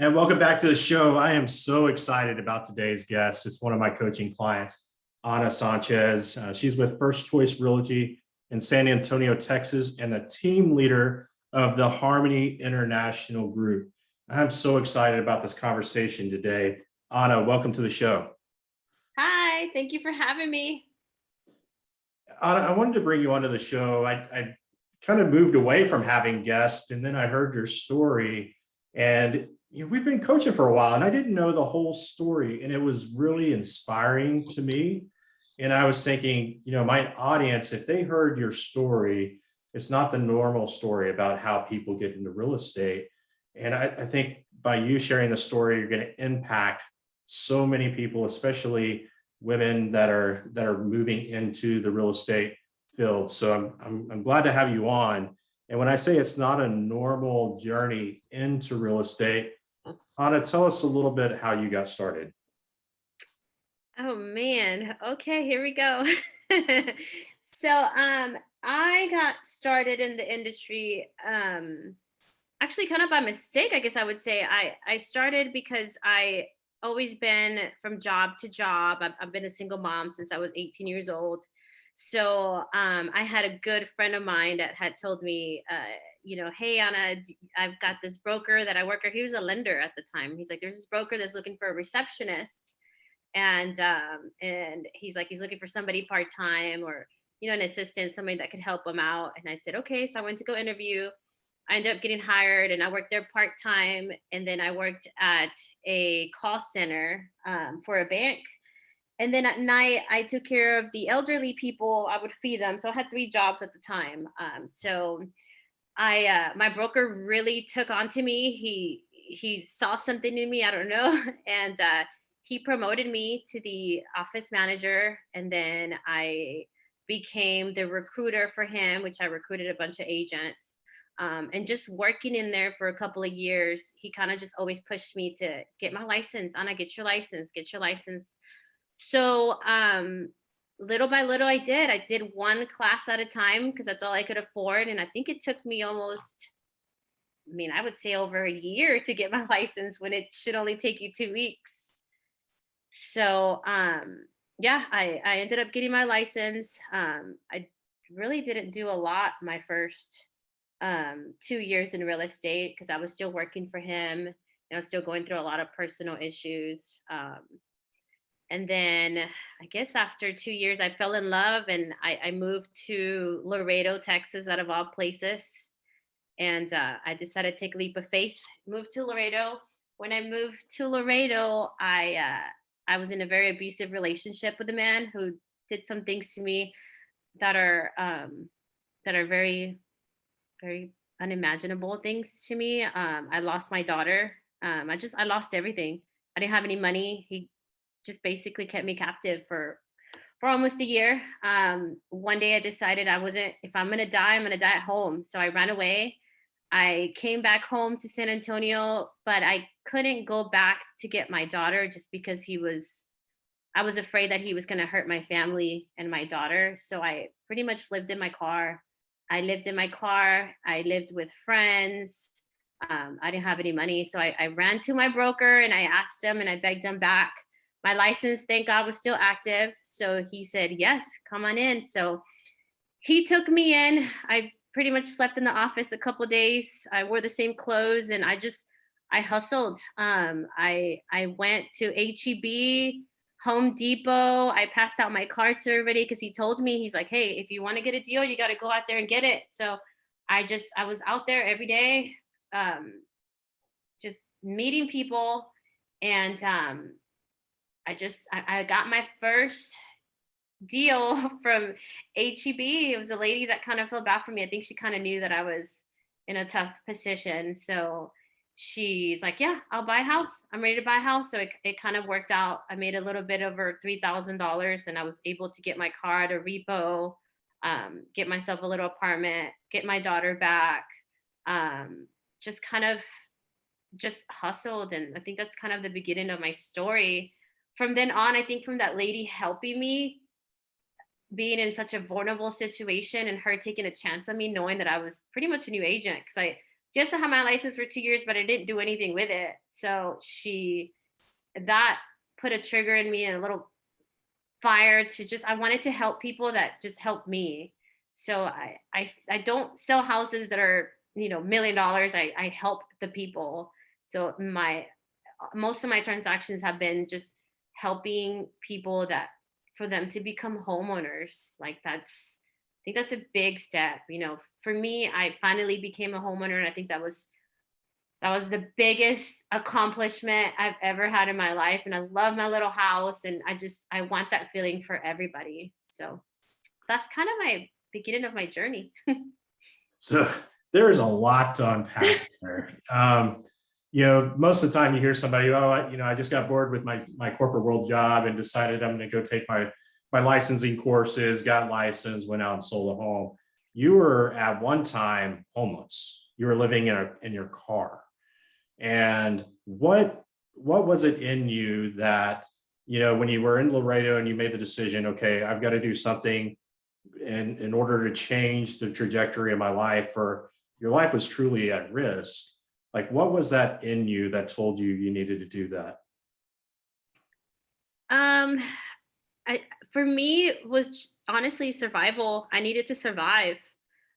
And welcome back to the show. I am so excited about today's guest. It's one of my coaching clients, Ana Sanchez. She's with First Choice Realty in San Antonio, Texas, and the team leader of the Harmony International Group. I'm so excited about this conversation today. Ana, welcome to the show. Hi, thank you for having me. Ana, I wanted to bring you onto the show. I kind of moved away from having guests, and then I heard your story. And we've been coaching for a while, and I didn't know the whole story, and it was really inspiring to me. And I was thinking, my audience, if they heard your story, it's not the normal story about how people get into real estate. And I think by you sharing the story, you're going to impact so many people, especially women that are moving into the real estate field. So I'm glad to have you on. And when I say it's not a normal journey into real estate, Ana, tell us a little bit how you got started. Oh man. Okay, here we go. So I got started in the industry actually kind of by mistake, I guess I would say. I started because I always been from job to job. I've been a single mom since I was 18 years old. So I had a good friend of mine that had told me, hey Anna, I've got this broker that I work with. He was a lender at the time. He's like, there's this broker that's looking for a receptionist, and he's looking for somebody part time or an assistant, somebody that could help him out. And I said, okay. So I went to go interview. I ended up getting hired, and I worked there part time. And then I worked at a call center for a bank. And then at night, I took care of the elderly people. I would feed them. So I had 3 jobs at the time. So my broker really took on to me. He saw something in me. I don't know, and he promoted me to the office manager. And then I became the recruiter for him, which I recruited a bunch of agents. And just working in there for a couple of years, he kind of just always pushed me to get my license. Anna, get your license, get your license. So little by little, I did. I did one class at a time because that's all I could afford. And I think it took me almost, I would say over a year to get my license when it should only take you 2 weeks. So yeah, I ended up getting my license. I really didn't do a lot my first 2 years in real estate because I was still working for him and I was still going through a lot of personal issues. And then I guess after 2 years, I fell in love and I moved to Laredo, Texas, out of all places. And I decided to take a leap of faith, move to Laredo. When I moved to Laredo, I was in a very abusive relationship with a man who did some things to me that are very, very unimaginable things to me. I lost my daughter. I lost everything. I didn't have any money. He just basically kept me captive for almost a year. One day I decided I wasn't, if I'm gonna die, I'm gonna die at home. So I ran away. I came back home to San Antonio, but I couldn't go back to get my daughter just because I was afraid that he was gonna hurt my family and my daughter. So I pretty much lived in my car. I lived in my car. I lived with friends. I didn't have any money. So I ran to my broker and I asked him and I begged him back. My license, thank God, was still active. So he said, yes, come on in. So he took me in. I pretty much slept in the office a couple of days. I wore the same clothes and I hustled. I went to HEB, Home Depot. I passed out my car already because he told me, he's like, hey, if you want to get a deal, you got to go out there and get it. So I was out there every day, just meeting people. And I got my first deal from HEB. It was a lady that kind of felt bad for me. I think she kind of knew that I was in a tough position. So she's like, yeah, I'll buy a house. I'm ready to buy a house. So it kind of worked out. I made a little bit over $3,000 and I was able to get my car at a repo, get myself a little apartment, get my daughter back, just kind of just hustled. And I think that's kind of the beginning of my story. From then on, I think from that lady helping me, being in such a vulnerable situation and her taking a chance on me, knowing that I was pretty much a new agent because just had my license for 2 years, but I didn't do anything with it. So that put a trigger in me and a little fire to just, I wanted to help people that just helped me. So I don't sell houses that are, $1 million. I help the people. So most of my transactions have been just helping people that for them to become homeowners. Like I think that's a big step. For me, I finally became a homeowner, and I think that was the biggest accomplishment I've ever had in my life. And I love my little house, and I want that feeling for everybody. So that's kind of my beginning of my journey. So there is a lot to unpack there. Most of the time you hear somebody, oh, I just got bored with my corporate world job and decided I'm going to go take my licensing courses, got licensed, went out and sold a home. You were at one time homeless. You were living in your car. And what was it in you that, when you were in Laredo and you made the decision, okay, I've got to do something in order to change the trajectory of my life, or your life was truly at risk. Like, what was that in you that told you needed to do that? Um, for me, it was honestly survival. I needed to survive.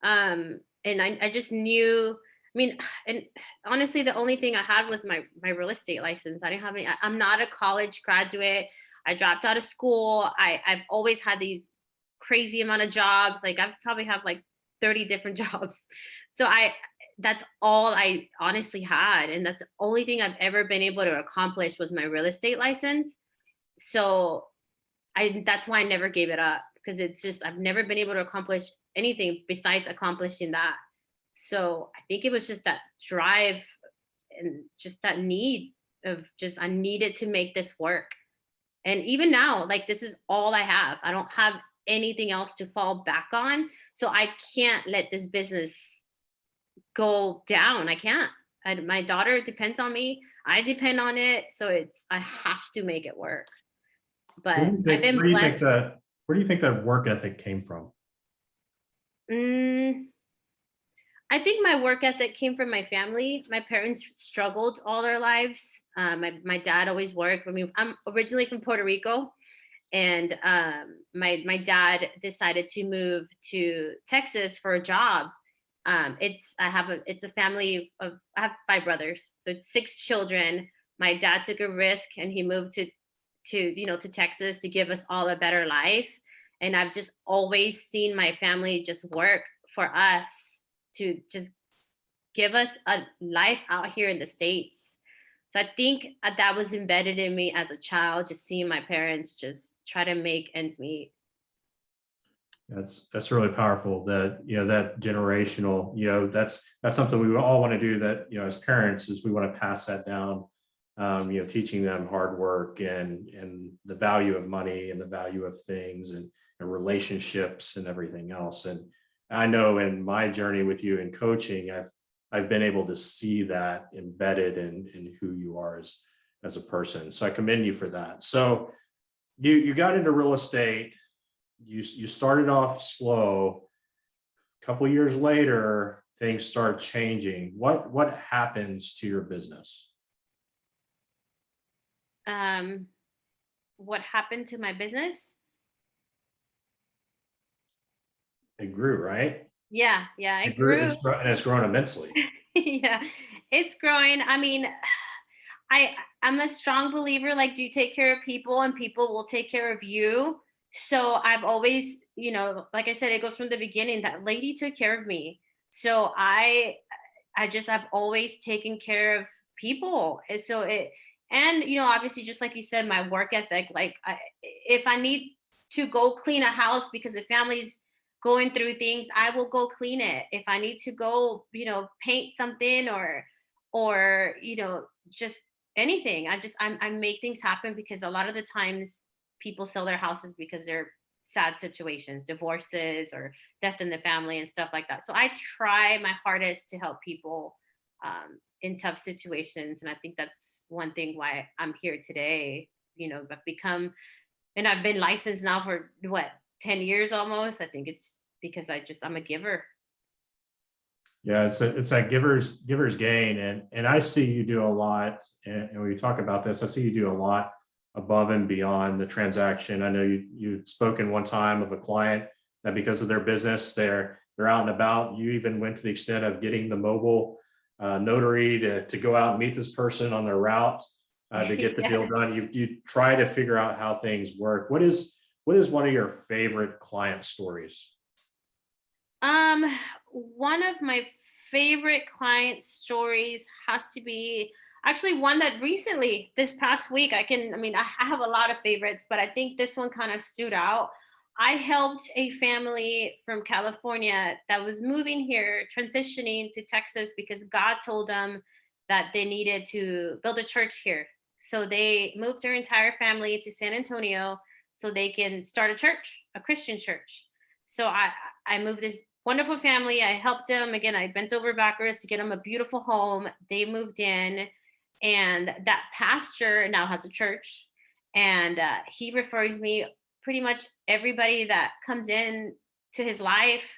And I just knew, I mean, and honestly, the only thing I had was my real estate license. I didn't have any, I'm not a college graduate. I dropped out of school. I've always had these crazy amount of jobs. Like I've probably have like 30 different jobs. So that's all I honestly had. And that's the only thing I've ever been able to accomplish was my real estate license. So that's why I never gave it up, because it's just I've never been able to accomplish anything besides accomplishing that. So I think it was just that drive and just that need of just I needed to make this work. And even now, like this is all I have. I don't have anything else to fall back on. So I can't let this business go down. I can't. My daughter depends on me. I depend on it. So I have to make it work. Where But do you I've think, been where do you blessed. think that, where do you think that work ethic came from? Mm, I think my work ethic came from my family. My parents struggled all their lives. My dad always worked. I mean, I'm originally from Puerto Rico, and my dad decided to move to Texas for a job. It's a family of I have 5 brothers, so it's 6 children. My dad took a risk and he moved to Texas to give us all a better life. And I've just always seen my family just work for us to just give us a life out here in the States. So I think that was embedded in me as a child, just seeing my parents just try to make ends meet. That's really powerful, that, that generational, that's something we all want to do, that, as parents, is we want to pass that down, teaching them hard work and the value of money and the value of things and relationships and everything else. And I know in my journey with you in coaching, I've been able to see that embedded in who you are as a person. So I commend you for that. So you got into real estate. You started off slow. A couple years later, things start changing. What happens to your business? Um, what happened to my business? It grew, right? Yeah, It it grew. grew. And it's grown immensely. Yeah, it's growing. I mean, I'm a strong believer, like, do take care of people and people will take care of you. So I've always, like I said, it goes from the beginning. That lady took care of me. So I've always taken care of people. And so obviously, just like you said, my work ethic, like if I need to go clean a house because the family's going through things, I will go clean it. If I need to go, paint something or just anything, I make things happen, because a lot of the times people sell their houses because they're sad situations, divorces or death in the family and stuff like that. So I try my hardest to help people in tough situations. And I think that's one thing why I'm here today. I've been licensed now for what, 10 years almost. I think it's because I'm a giver. Yeah, it's that giver's gain, and I see you do a lot. And when you talk about this, I see you do a lot above and beyond the transaction. I know you'd spoken one time of a client that because of their business, they're out and about. You even went to the extent of getting the mobile notary to go out and meet this person on their route to get the deal Yeah. done. You try to figure out how things work. What is one of your favorite client stories? Um, One of my favorite client stories has to be actually one that recently, this past week, I have a lot of favorites, but I think this one kind of stood out. I helped a family from California that was moving here, transitioning to Texas because God told them that they needed to build a church here. So they moved their entire family to San Antonio so they can start a church, a Christian church. So I moved this wonderful family. I helped them. Again, I bent over backwards to get them a beautiful home. They moved in, and that pastor now has a church. And he refers me pretty much everybody that comes in to his life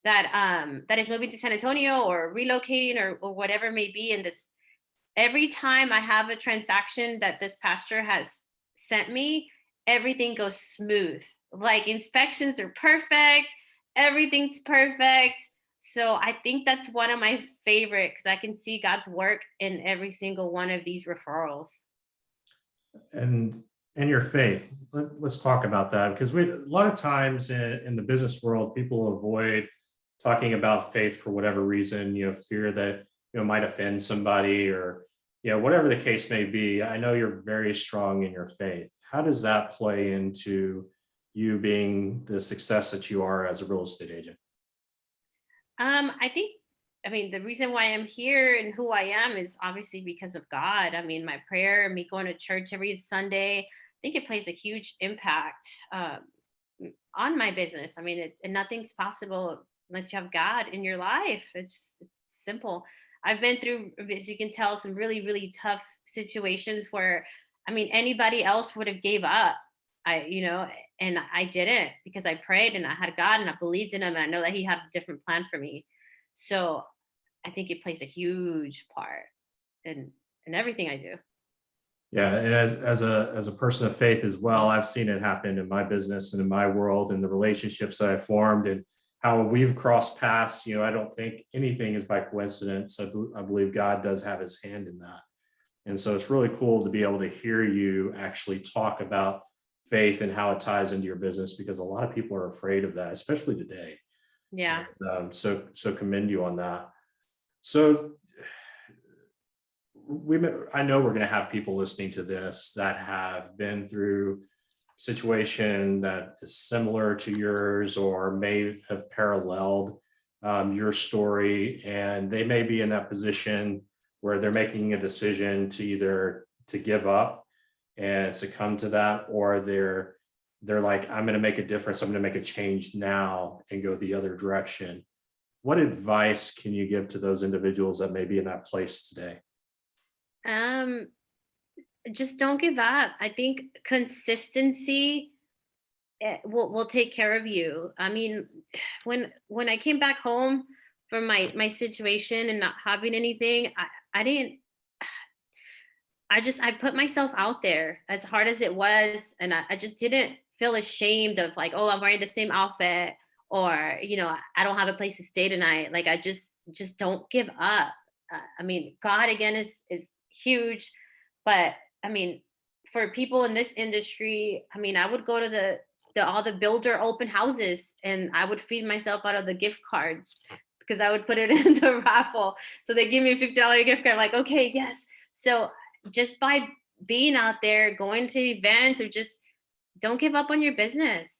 that is moving to San Antonio or relocating or whatever it may be. And this every time I have a transaction that this pastor has sent me, everything goes smooth. Like inspections are perfect, everything's perfect. So I think that's one of my favorite because I can see God's work in every single one of these referrals. And your faith. Let's talk about that because a lot of times in the business world, people avoid talking about faith for whatever reason, fear that might offend somebody or whatever the case may be. I know you're very strong in your faith. How does that play into you being the success that you are as a real estate agent? I think, the reason why I'm here and who I am is obviously because of God. My prayer, me going to church every Sunday, I think it plays a huge impact on my business. And nothing's possible unless you have God in your life. It's simple. I've been through, as you can tell, some really, really tough situations where, anybody else would have gave up. And I didn't because I prayed and I had God and I believed in him. And I know that he had a different plan for me. So I think it plays a huge part in everything I do. Yeah, and as a person of faith as well, I've seen it happen in my business and in my world and the relationships that I've formed and how we've crossed paths. I don't think anything is by coincidence. I believe God does have his hand in that. And so it's really cool to be able to hear you actually talk about faith and how it ties into your business because a lot of people are afraid of that, especially today. Yeah. And so commend you on that. So I know we're going to have people listening to this that have been through a situation that is similar to yours or may have paralleled your story, and they may be in that position where they're making a decision to either to give up and succumb to that, or they're like, I'm going to make a difference. I'm going to make a change now and go the other direction. What advice can you give to those individuals that may be in that place today? Um, just don't give up. I think consistency will take care of you. When I came back home from my situation and not having anything, I didn't. I put myself out there as hard as it was, and I just didn't feel ashamed of like, oh, I'm wearing the same outfit, or I don't have a place to stay tonight. Like I just don't give up. God again is huge, but I mean, for people in this industry, I would go to the all the builder open houses, and I would feed myself out of the gift cards because I would put it in the raffle. So they give me a $50 gift card. I'm like, okay, yes. So just by being out there, going to events, or just don't give up on your business.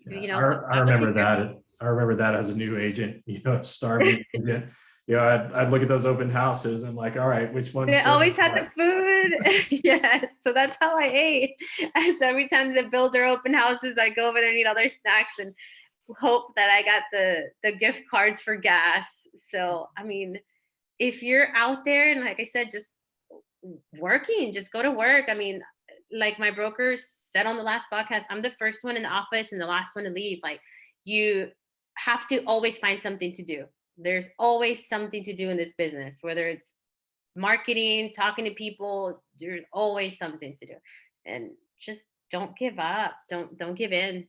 Yeah, I God will remember take care of that. I remember that as a new agent, starving agent. I'd look at those open houses. And I'm like, all right, which They one's always had the what? food. Yes. So that's how I ate. And so every time the builder open houses, I go over there and eat all their snacks and hope that I got the gift cards for gas. So if you're out there and like I said, just working, just go to work. Like my broker said on the last podcast, I'm the first one in the office and the last one to leave. Like you have to always find something to do. There's always something to do in this business, whether it's marketing, talking to people, there's always something to do. And just don't give up. Don't give in.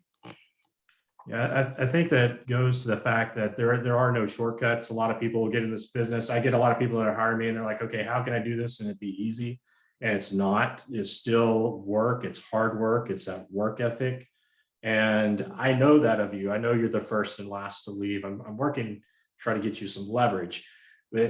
Yeah, I think that goes to the fact that there are no shortcuts. A lot of people get in this business. I get a lot of people that hire me and they're like, okay, how can I do this and it be easy? And it's not. It's still work. It's hard work. It's that work ethic. And I know that of you. I know you're the first and last to leave. I'm working to try to get you some leverage, but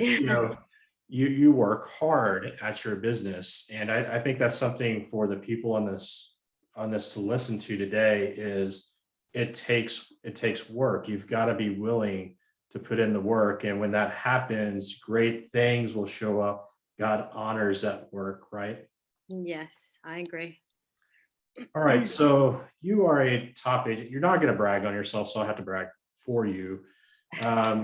you work hard at your business, and I think that's something for the people on this to listen to today is it takes work. You've got to be willing to put in the work, and when that happens, great things will show up. God honors that work, right? Yes, I agree. All right, so you are a top agent. You're not going to brag on yourself, so I have to brag for you.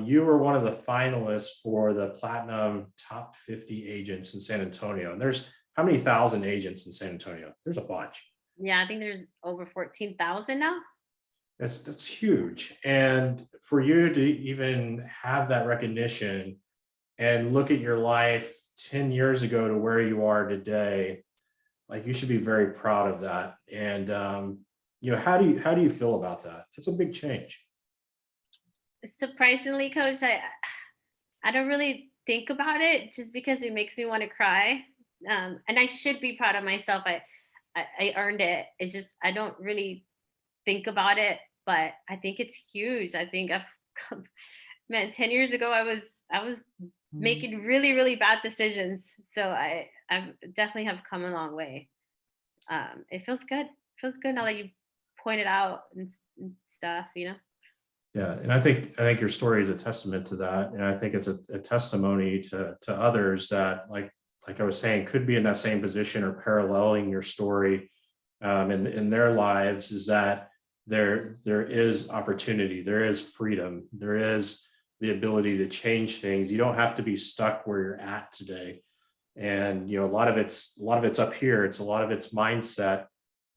You were one of the finalists for the Platinum Top 50 Agents in San Antonio. And there's how many thousand agents in San Antonio? There's a bunch. Yeah, I think there's over 14,000 now. That's huge. And for you to even have that recognition and look at your life 10 years ago to where you are today, like you should be very proud of that. And how do you feel about that? It's a big change. Surprisingly, coach, I don't really think about it just because it makes me want to cry. And I should be proud of myself. I earned it. It's just I don't really think about it, but I think it's huge. I think man, 10 years ago I was making really, really bad decisions. So I definitely have come a long way. It feels good. It feels good now that you pointed out and stuff, Yeah, and I think your story is a testament to that, and I think it's a testimony to others that like I was saying could be in that same position or paralleling your story in their lives. Is that there is opportunity, there is freedom, there is the ability to change things. You don't have to be stuck where you're at today, and a lot of it's up here. It's a lot of it's mindset,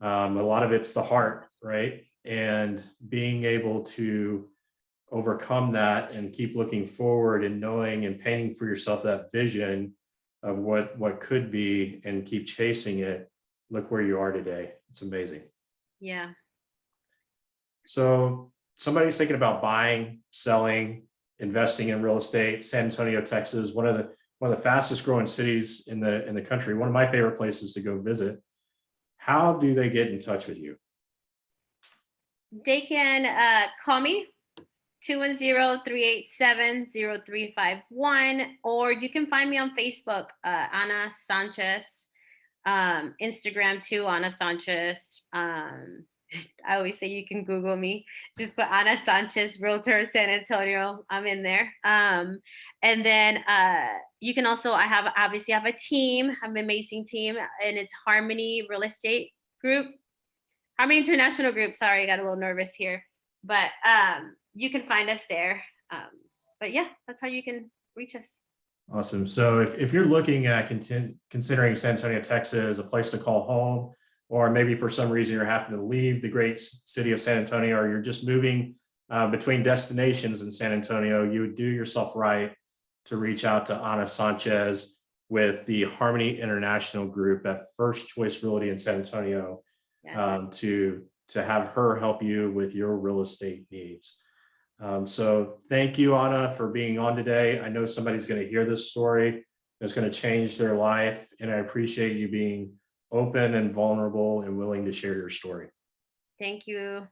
a lot of it's the heart, right? And being able to overcome that and keep looking forward and knowing and painting for yourself that vision of what could be and keep chasing it. Look where you are today. It's amazing. Yeah. So somebody's thinking about buying, selling, investing in real estate. San Antonio, Texas, one of the fastest growing cities in the country, one of my favorite places to go visit. How do they get in touch with you? They can call me 210-387-0351, or you can find me on Facebook, Ana Sanchez, Instagram too, Ana Sanchez. I always say you can Google me. Just put Ana Sanchez, Realtor San Antonio. I'm in there. And then you can also, I obviously have a team. I have an amazing team, and it's Harmony Real Estate Group. Harmony International Group. Sorry, I got a little nervous here. But you can find us there. But yeah, that's how you can reach us. Awesome. So if you're looking at considering San Antonio, Texas, a place to call home, or maybe for some reason you're having to leave the great city of San Antonio, or you're just moving between destinations in San Antonio, you would do yourself right to reach out to Ana Sanchez with the Harmony International Group at First Choice Realty in San Antonio, to have her help you with your real estate needs. So thank you, Ana, for being on today. I know somebody's going to hear this story that's going to change their life, and I appreciate you being open and vulnerable and willing to share your story. Thank you.